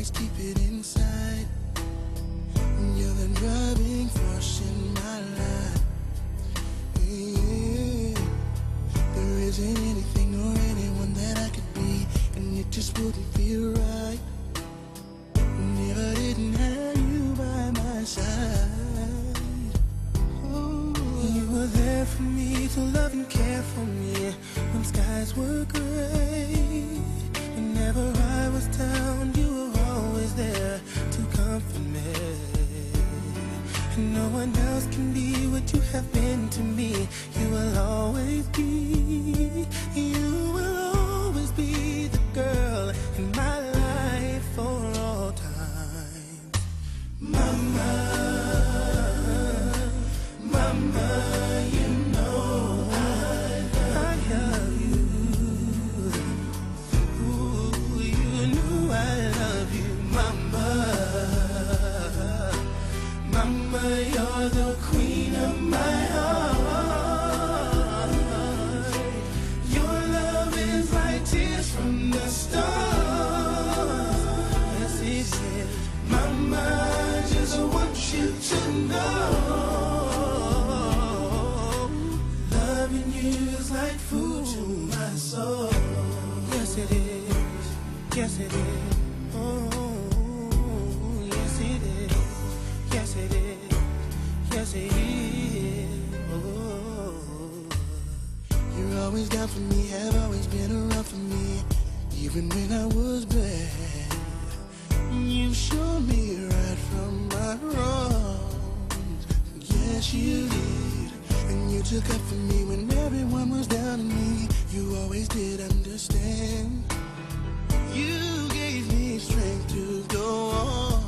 always keep it inside. You're the driving force in my life. Yeah. There isn't anything or anyone that I could be, and it just wouldn't feel right if I didn't have you by my side. Oh. You were there for me to love and care for me when skies were gray. Whenever I was down, you were always there to comfort me. And no one else can be what you have been to me. You will always be, you will always be the girl in my life for all time. Mama, mama, you know I love you. Ooh, you know I love you, mama. Mama, you're the queen of my heart. Your love is like tears from the stars. Yes, it is. Mama, I just want you to know, loving you is like food to my soul. Yes, it is. Yes, it is. Oh, yes, it is. Yes, it is. Yes, it is. Oh. You're always down for me, have always been around for me, even when I was bad. You showed me right from my wrongs. Yes, you did. And you took up for me when everyone was down on me. You always did understand. You gave me strength to go on.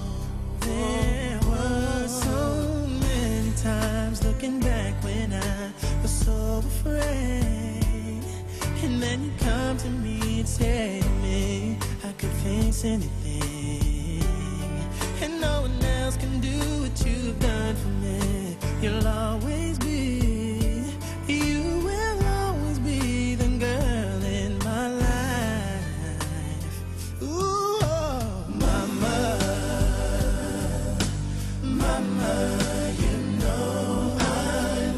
There were so many times looking back when I was so afraid, and then you come to me and say to me I could face anything, and no one else can do what you've done for me. You'll always be, you will always be the girl in my life. Ooh, oh, mama. Mama, you know I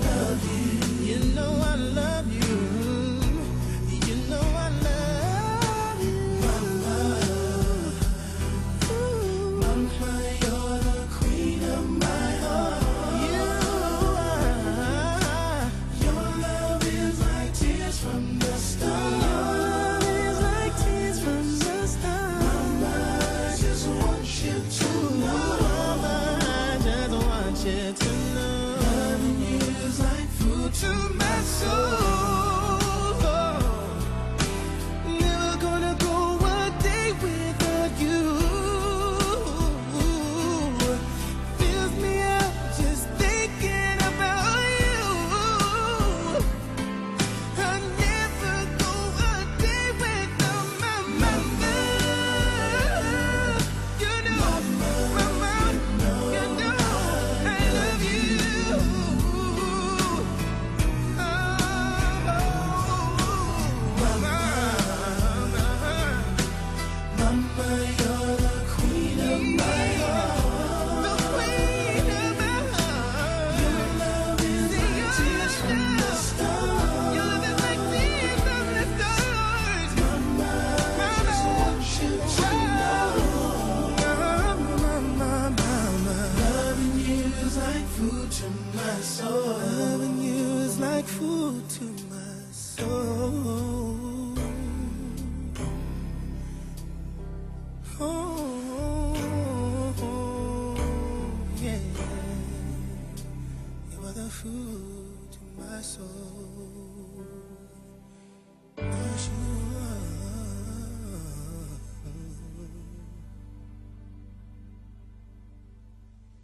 love you. You know I love you. You know I love you. Mama, ooh. Mama, you're the queen of my heart. You are. Your love is like tears from the stars. Your love is like tears from the stars. Mama, I just want you to know. To know, loving you is like food to my soul. Never gonna go a day without you. Fills me up just thinking about you. I'll never go a day without my mama. You know, mama, you know. Mama,